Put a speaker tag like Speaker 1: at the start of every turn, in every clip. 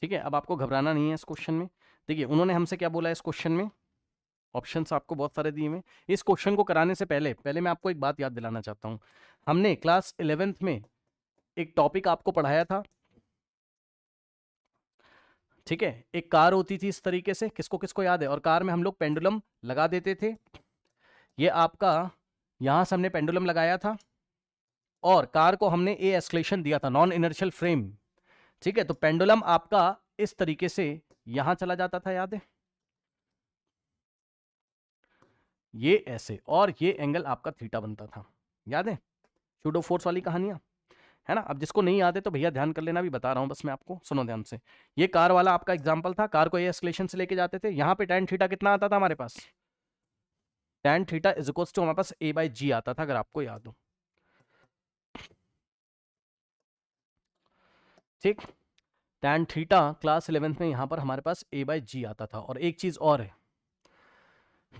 Speaker 1: ठीक है, अब आपको घबराना नहीं है इस क्वेश्चन में। देखिए उन्होंने हमसे क्या बोला है इस क्वेश्चन में, ऑप्शंस आपको बहुत सारे दिए हुए। इस क्वेश्चन को कराने से पहले पहले मैं आपको एक बात याद दिलाना चाहता हूं। हमने क्लास 11th में एक टॉपिक आपको पढ़ाया था, ठीक है। एक कार होती थी इस तरीके से, किसको किसको याद है, और कार में हम लोग पेंडुलम लगा देते थे। ये आपका यहां से हमने पेंडुलम लगाया था और कार को हमने ए एस्केलेशन दिया था, नॉन इनर्शियल फ्रेम। ठीक है, तो पेंडुलम आपका इस तरीके से यहां चला जाता था, याद है, ये ऐसे, और ये एंगल आपका थीटा बनता था, याद है, सूडो फोर्स वाली कहानियां, है ना। अब जिसको नहीं याद है तो भैया ध्यान कर लेना, भी बता रहा हूं बस मैं आपको, सुनो ध्यान से। ये कार वाला आपका एग्जांपल था, कार को ए एस्केलेशन से लेके जाते थे, यहां पे tan थीटा कितना आता था हमारे पास, tan theta is equals to हमारे पास a बाई जी आता था, अगर आपको याद हो। ठीक, tan थीटा क्लास 11th में यहां पर हमारे पास a बाई जी आता था। और एक चीज और है,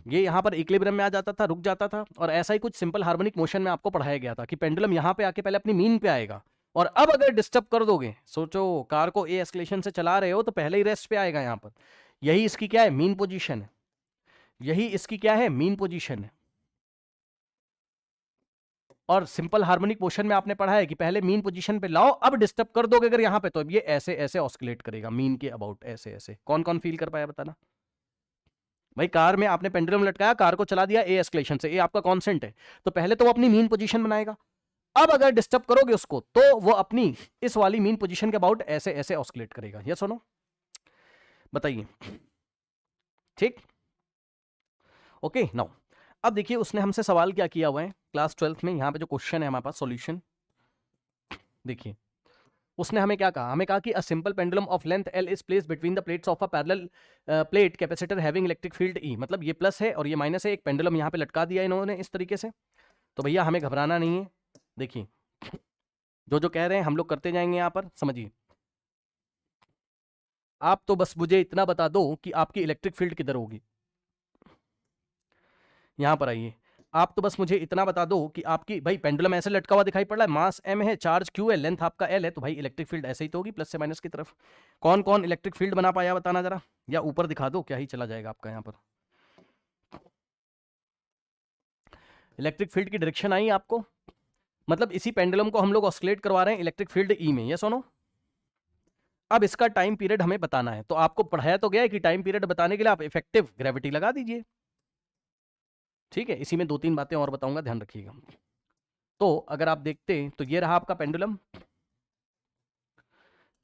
Speaker 1: ये यहां पर इक्विलिब्रियम में आ जाता था, रुक जाता था, और ऐसा ही कुछ सिंपल हार्मोनिक मोशन में आपको पढ़ाया गया था कि पेंडुलम यहां पे आके पहले अपनी मीन पे आएगा, और अब अगर डिस्टर्ब कर दोगे, सोचो कार को ए एस्केलेशन से चला रहे हो तो पहले ही रेस्ट पे आएगा यहां पर। यही इसकी क्या है, मीन पोजीशन है, यही इसकी क्या है, मीन पोजीशन है। और सिंपल हार्मोनिक मोशन में आपने पढ़ा है कि पहले मीन पोजीशन पे लाओ, अब डिस्टर्ब कर दोगे अगर यहां पे, तो ये ऐसे ऐसे ऑस्किलेट करेगा मीन के अबाउट, ऐसे ऐसे। कौन कौन फील कर पाया बताना भाई। कार में आपने पेंडुलम लटकाया, कार को चला दिया ए एस्केलेशन से, ए आपका कांस्टेंट है, तो पहले तो वो अपनी मीन पोजीशन बनाएगा, अब अगर डिस्टर्ब करोगे उसको तो वो अपनी इस वाली मीन पोजीशन के अबाउट ऐसे ऐसे ऑस्किलेट करेगा। ये सुनो, बताइए, ठीक, ओके नाउ। अब देखिए उसने हमसे सवाल क्या किया हुआ है क्लास 12th में, यहां पे जो क्वेश्चन है हमारे पास सॉल्यूशन, देखिए उसने हमें क्या कहा, हमें कहा कि a simple pendulum of length L is placed between the plates of a parallel plate capacitor having electric field E, मतलब ये प्लस है और ये माइनस है, एक पेंडुलम यहां पे लटका दिया इन्होंने इस तरीके से। तो भैया हमें घबराना नहीं है, देखिए जो जो कह रहे हैं हम लोग करते जाएंगे यहां पर, समझिए। आप तो बस मुझे इतना बता दो कि आपकी इलेक्ट्रिक फील्ड किधर होगी, यहां पर आइए। आप तो बस मुझे इतना बता दो कि आपकी, भाई पेंडुलम ऐसे लटका हुआ दिखाई पड़ रहा है, मास m है, चार्ज q है, लेंथ आपका l है, तो भाई इलेक्ट्रिक फील्ड ऐसे ही तो होगी, प्लस से माइनस की तरफ। कौन कौन इलेक्ट्रिक फील्ड बना पाया बताना जरा, या ऊपर दिखा दो, क्या ही चला जाएगा आपका यहां पर। इलेक्ट्रिक फील्ड की डायरेक्शन आई आपको, मतलब इसी पेंडुलम को हम लोग ऑस्किलेट करवा रहे हैं इलेक्ट्रिक फील्ड ई में, ये सुनो। अब इसका टाइम पीरियड हमें बताना है, तो आपको पढ़ाया तो गया है कि टाइम पीरियड बताने के लिए आप इफेक्टिव ग्रेविटी लगा दीजिए, ठीक है। इसी में दो तीन बातें और बताऊंगा, ध्यान रखिएगा। तो अगर आप देखते हैं तो ये रहा आपका पेंडुलम,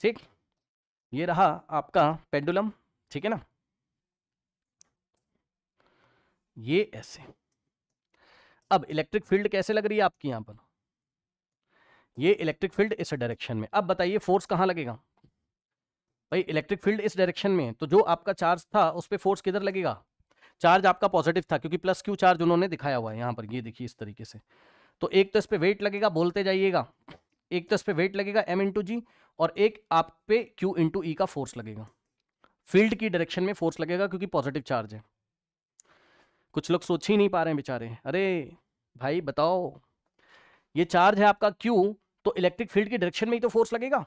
Speaker 1: ठीक, ये रहा आपका पेंडुलम, ठीक है ना, ये ऐसे। अब इलेक्ट्रिक फील्ड कैसे लग रही है आपकी यहां पर, ये इलेक्ट्रिक फील्ड इस डायरेक्शन में। अब बताइए फोर्स कहां लगेगा, भाई इलेक्ट्रिक फील्ड इस डायरेक्शन में, तो जो आपका चार्ज था उस पर फोर्स किधर लगेगा, चार्ज आपका पॉजिटिव था क्योंकि प्लस क्यू चार्ज उन्होंने दिखाया हुआ है यहां पर, ये देखिए इस तरीके से। तो एक तो इस पे वेट लगेगा, बोलते जाइएगा, एक तो इस पे वेट लगेगा m इंटू जी, और एक आप पे q इंटू ई का फोर्स लगेगा, फील्ड की डायरेक्शन में फोर्स लगेगा क्योंकि पॉजिटिव चार्ज है। कुछ लोग सोच ही नहीं पा रहे हैं बेचारे, अरे भाई बताओ, ये चार्ज है आपका q, तो इलेक्ट्रिक फील्ड की डायरेक्शन में ही तो फोर्स लगेगा,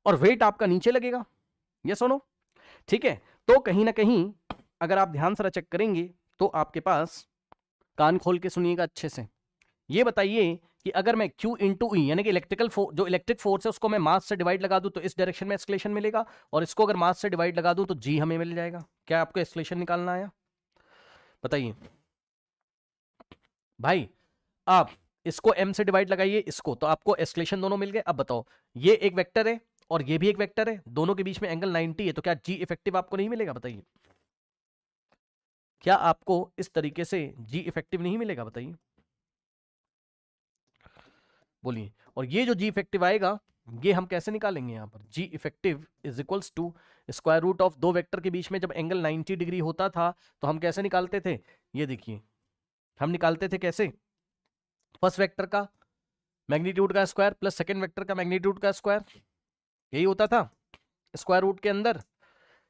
Speaker 1: और वेट आपका नीचे लगेगा, ये सुनो, ठीक है। तो कहीं ना कहीं अगर आप ध्यान से चेक करेंगे तो आपके पास, कान खोल के सुनिएगा अच्छे से, ये बताइए कि अगर मैं Q इंटू ई, यानी कि इलेक्ट्रिकल जो इलेक्ट्रिक फोर्स है उसको मैं मास से डिवाइड लगा दूं तो इस डायरेक्शन में एक्सलेशन मिलेगा, और इसको अगर मास से डिवाइड लगा दूं तो जी हमें मिल जाएगा। क्या आपको एक्सलेशन निकालना आया, बताइए भाई। आप इसको m से डिवाइड लगाइए इसको, तो आपको एक्सलेशन दोनों मिल गए। अब बताओ, ये एक वेक्टर है और ये भी एक वेक्टर है, दोनों के बीच में एंगल 90 है, तो क्या जी इफेक्टिव आपको नहीं मिलेगा, बताइए। क्या आपको इस तरीके से जी इफेक्टिव नहीं मिलेगा, बताइए, बोलिए। और ये जो जी इफेक्टिव आएगा ये हम कैसे निकालेंगे, यहां पर G effective is equals to square root of दो वेक्टर के बीच में जब एंगल 90 डिग्री होता था तो हम कैसे निकालते थे, ये देखिए हम निकालते थे कैसे, फर्स्ट वेक्टर का मैग्नीट्यूड का स्क्वायर प्लस सेकंड वेक्टर का मैग्नीट्यूड का स्क्वायर, यही होता था स्क्वायर रूट के अंदर,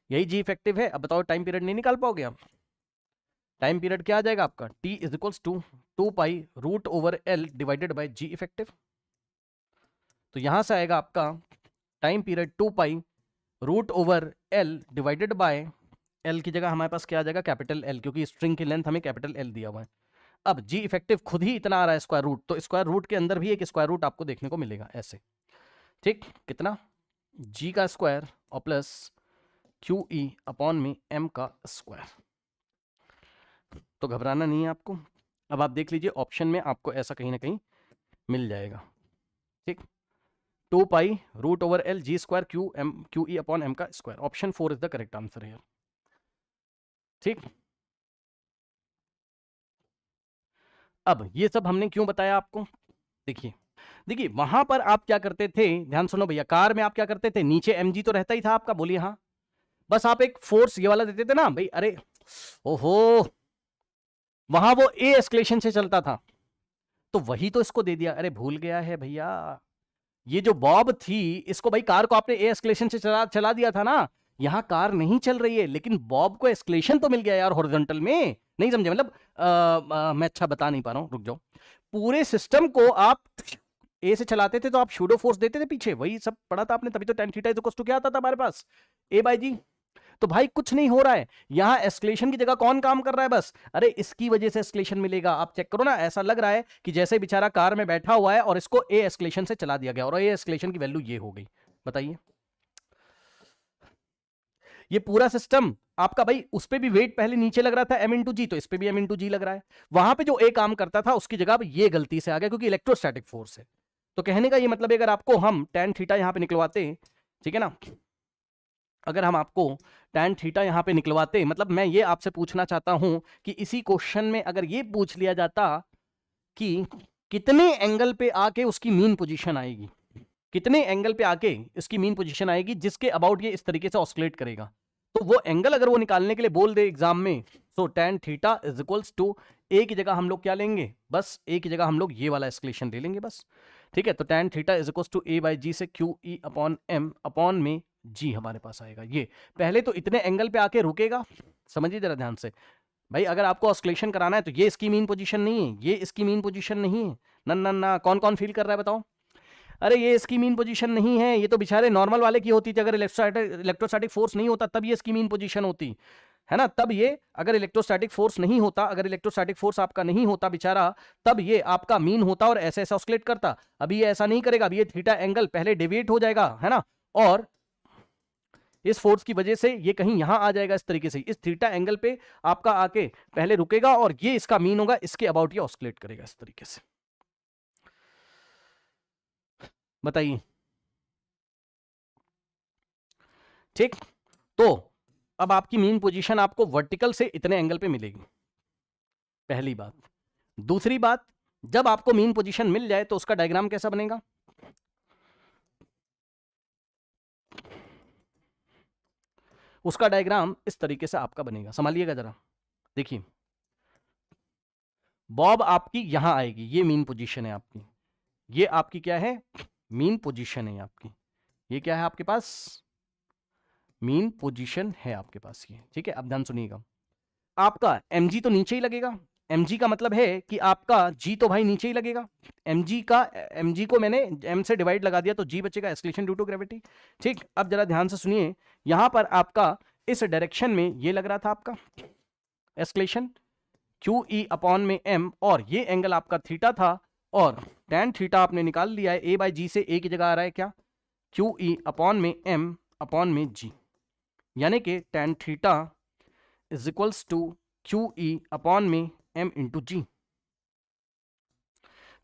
Speaker 1: यही जी इफेक्टिव है। अब बताओ टाइम पीरियड नहीं निकाल पाओगे आप, टाइम पीरियड क्या आ जाएगा आपका, T is equals to 2 pi root over L divided by g effective. तो यहां से आएगा आपका time period 2 pi root over L divided by, L की जगह हमारे पास क्या आ जाएगा, कैपिटल एल, क्योंकि स्ट्रिंग की लेंथ हमें कैपिटल एल दिया हुआ है। अब जी इफेक्टिव खुद ही इतना आ रहा है स्क्वायर रूट, तो स्क्वायर रूट के अंदर भी एक स्क्वायर रूट आपको देखने को मिलेगा ऐसे, ठीक, कितना, जी का स्क्वायर और प्लस क्यू ई अपॉन में एम का स्क्वायर। तो घबराना नहीं है आपको। अब आप देख लीजिए ऑप्शन में आपको ऐसा कहीं ना कहीं मिल जाएगा, ठीक, 2 pi root over L G square Q ई अपॉन एम का square. Option 4 is the correct answer है, ठीक। अब ये सब हमने क्यों बताया आपको, देखिए देखिए वहां पर आप क्या करते थे, ध्यान सुनो भैया, कार में आप क्या करते थे, नीचे एमजी तो रहता ही था आपका, बोलिए हाँ, बस आप एक फोर्स ये वाला देते थे ना भाई, अरे ओहो, वहां वो ए एस्केलेशन से चलता था, तो वही तो इसको दे दिया, अरे भूल गया है भैया, ये जो बॉब थी इसको भाई कार को आपने ए एस्केलेशन से चला दिया था ना, यहां कार नहीं चल रही है लेकिन बॉब को एस्केलेशन तो मिल गया यार हॉरिजॉन्टल में, नहीं समझे, मतलब मैं अच्छा बता नहीं पा रहा हूं, रुक जाओ। पूरे सिस्टम को आप ए से चलाते थे तो आप शूडो फोर्स देते थे पीछे, वही सब पढ़ा था आपने, तभी तो tan theta is equal to क्या आता था हमारे पास, ए बाई जी। तो भाई कुछ नहीं हो रहा है, यहां एस्केलेशन की जगह कौन काम कर रहा है, बस अरे इसकी वजह से एस्केलेशन मिलेगा, आप चेक करो ना, ऐसा लग रहा है कि जैसे बेचारा कार में बैठा हुआ है और इसको ए एस्केलेशन से चला दिया गया और ए एस्केलेशन की वैल्यू ये हो गई, बताइए। ये पूरा सिस्टम आपका भाई, उस पे भी वेट पहले नीचे लग रहा था m इंटू जी, तो इस पे भी m इंटू जी लग रहा है, वहां पे जो ए काम करता था उसकी जगह ये गलती से आ गया क्योंकि इलेक्ट्रोस्टैटिक फोर्स है। तो कहने का ये मतलब है अगर आपको हम tan थीटा यहां पे निकलवाते, ठीक है ना, अगर हम आपको tan थीटा यहां पे निकलवाते, मतलब मैं ये आपसे पूछना चाहता हूं कि इसी क्वेश्चन में अगर ये पूछ लिया जाता कि कितने एंगल पे आके उसकी मीन पोजीशन आएगी, कितने एंगल पे आके इसकी मीन पोजीशन आएगी जिसके अबाउट ये इस तरीके से ऑस्किलेट करेगा, तो वो एंगल अगर वो निकालने के लिए बोल दे एग्जाम में, तो tan theta is equals to A की जगह हम लोग क्या लेंगे, बस ए की जगह हम लोग ये वाला एस्केलेशन ले लेंगे बस, ठीक है। तो tan theta is equals to A by G से क्यू ई अपॉन एम अपॉन में जी हमारे पास आएगा। ये पहले तो इतने एंगल पे आके रुकेगा, समझिए जरा ध्यान से भाई, अगर आपको ऑस्किलेशन कराना है तो ये इसकी मीन पोजीशन नहीं है, ये इसकी मीन पोजीशन नहीं है, ना ना ना, कौन कौन फील कर रहा है बताओ, अरे ये इसकी मीन पोजीशन नहीं है, ये तो बेचारे नॉर्मल वाले की होती थी, अगर इलेक्ट्रोस्टैटिक फोर्स नहीं होता तब ये इसकी मीन पोजीशन होती है ना, तब ये अगर इलेक्ट्रोस्टैटिक फोर्स नहीं होता, अगर इलेक्ट्रोस्टैटिक फोर्स आपका नहीं होता बेचारा, तब ये आपका मीन होता और ऐसे ऐसे ऑस्किलेट करता। अभी ये ऐसा नहीं करेगा, अभी ये थीटा एंगल पहले डेविएट हो जाएगा, है ना, और इस फोर्स की वजह से ये कहीं यहां आ जाएगा इस तरीके से, इस थीटा एंगल पे आपका आके पहले रुकेगा और ये इसका मीन होगा, इसके अबाउट ये ऑस्किलेट करेगा इस तरीके से, बताइए, ठीक। तो अब आपकी मीन पोजीशन आपको वर्टिकल से इतने एंगल पे मिलेगी, पहली बात। दूसरी बात, जब आपको मीन पोजीशन मिल जाए तो उसका डायग्राम कैसा बनेगा, उसका डायग्राम इस तरीके से आपका बनेगा, संभालिएगा जरा, देखिए बॉब आपकी यहां आएगी, ये मीन पोजीशन है आपकी, ये आपकी क्या है, मीन पोजीशन है आपकी, ये क्या है आपके पास, मीन पोजीशन है आपके पास ये, ठीक है। अब ध्यान सुनिएगा, आपका mg तो नीचे ही लगेगा, mg का मतलब है कि आपका g तो भाई नीचे ही लगेगा, mg को मैंने m से डिवाइड लगा दिया तो g बचेगा, एस्केलेशन ड्यू टू ग्रेविटी, ठीक। अब जरा ध्यान से सुनिए, यहां पर आपका इस डायरेक्शन में ये लग रहा था आपका एस्केलेशन क्यू ई अपॉन में m, और ये एंगल आपका थीटा था, और tan थीटा आपने निकाल लिया है, a बाई जी से a की जगह आ रहा है क्या, क्यू ई अपॉन में m अपॉन में g, यानी कि tan theta is equals to q E upon में m इंटू जी।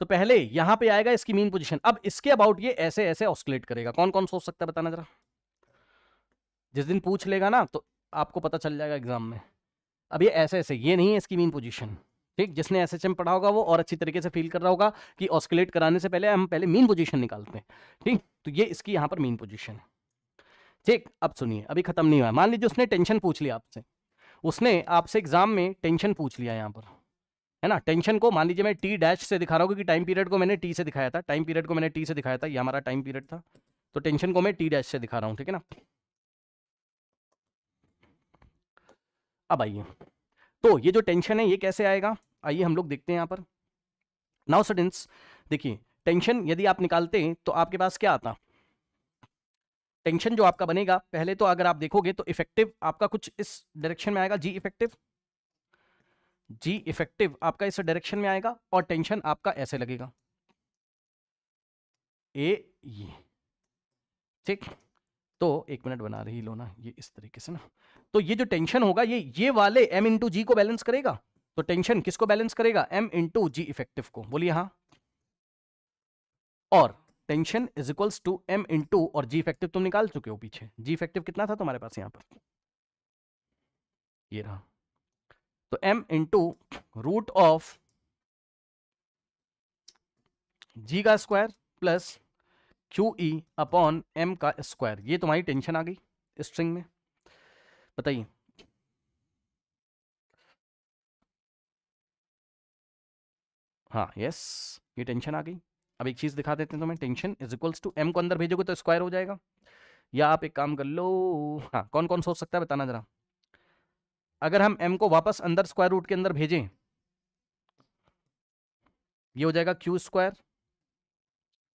Speaker 1: तो पहले यहां पे आएगा इसकी मीन पोजीशन, अब इसके अबाउट ये ऐसे ऐसे ऑस्किलेट करेगा, कौन कौन सोच सकता है बताना जरा, जिस दिन पूछ लेगा ना तो आपको पता चल जाएगा एग्जाम में। अब ये ऐसे ऐसे, ये नहीं है इसकी मीन पोजीशन, ठीक, जिसने एसएचएम पढ़ा होगा वो और अच्छी तरीके से फील कर रहा होगा कि ऑस्किलेट कराने से पहले हम पहले मीन पोजीशन निकालते हैं, ठीक। तो ये इसकी यहां पर मीन पोजीशन है, ठीक। अब सुनिए, अभी खत्म नहीं हुआ, मान लीजिए उसने टेंशन पूछ लिया आपसे, उसने आपसे एग्जाम में टेंशन पूछ लिया यहां पर, है ना, टेंशन को मान लीजिए मैं टी डैश से दिखा रहा हूँ क्योंकि टाइम पीरियड को मैंने टी से दिखाया था, टाइम पीरियड को मैंने टी से दिखाया था, ये हमारा टाइम पीरियड था, तो टेंशन को मैं टी डैश से दिखा रहा हूँ, ठीक है ना। अब आइए, तो ये जो टेंशन है ये कैसे आएगा, आइए हम लोग देखते हैं यहाँ पर। नाउ स्टूडेंट्स देखिए, टेंशन यदि आप निकालते हैं तो आपके पास क्या आता, टेंशन जो आपका बनेगा पहले तो अगर आप देखोगे तो इफेक्टिव आपका कुछ इस डायरेक्शन में आएगा, जी इफेक्टिव आपका इस डायरेक्शन में आएगा और टेंशन आपका ऐसे लगेगा ये, ठीक। तो एक मिनट बना रही लो ना ये इस तरीके से ना, तो ये जो टेंशन होगा ये वाले m इंटू जी को बैलेंस करेगा। तो टेंशन किसको बैलेंस करेगा, m इंटू जी इफेक्टिव को, बोलिए हाँ। और tension is equals to m into, और जी इफेक्टिव तुम निकाल चुके हो पीछे, जी इफेक्टिव कितना था तुम्हारे पास यहां पर, ये रहा। तो m इंटू रूट ऑफ जी का square plus Q E upon m का स्क्वायर, ये तुम्हारी टेंशन आ गई स्ट्रिंग में। बताइए हाँ, यस, ये टेंशन आ गई। अब एक चीज दिखा देते हैं तुम्हें, tension is equals to m को अंदर भेजोगे तो स्क्वायर हो जाएगा, या आप एक काम कर लो, हाँ कौन कौन सोच सकता है बताना जरा। अगर हम m को वापस अंदर स्क्वायर रूट के अंदर भेजें, ये हो जाएगा Q square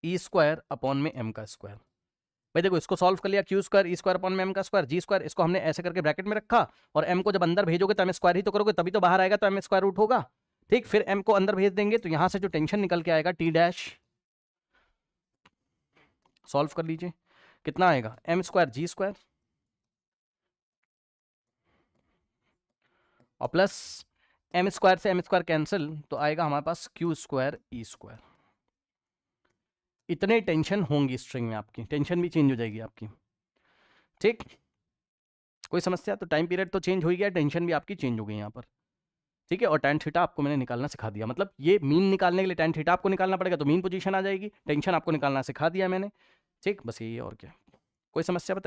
Speaker 1: E square upon में m का स्क्वायर। भाई देखो इसको सॉल्व कर लिया, Q square E square upon में m का स्क्वायर, जी स्क्वायर इसको हमने ऐसे करके ब्रैकेट में रखा, और m को जब अंदर भेजोगे तो m स्क्वायर ही तो करोगे, तभी तो बाहर आएगा, तो m स्क्वायर रूट होगा, ठीक। फिर m को अंदर भेज देंगे तो यहां से जो टेंशन निकल के आएगा t डैश, सॉल्व कर लीजिए कितना आएगा, m स्क्वायर जी स्क्वायर और प्लस m स्क्वायर से m स्क्वायर कैंसिल, तो आएगा हमारे पास क्यू स्क्वायर ई स्क्वायर। इतने टेंशन होंगी स्ट्रिंग में, आपकी टेंशन भी चेंज हो जाएगी आपकी, ठीक। कोई समस्या, तो टाइम पीरियड तो चेंज हो ही गया, टेंशन भी आपकी चेंज हो गई यहाँ पर, ठीक है। और tan थीटा आपको मैंने निकालना सिखा दिया, मतलब ये मीन निकालने के लिए tan थीटा आपको निकालना पड़ेगा, तो मीन पोजीशन आ जाएगी, टेंशन आपको निकालना सिखा दिया मैंने, ठीक। बस यही है और क्या, कोई समस्या बताइए।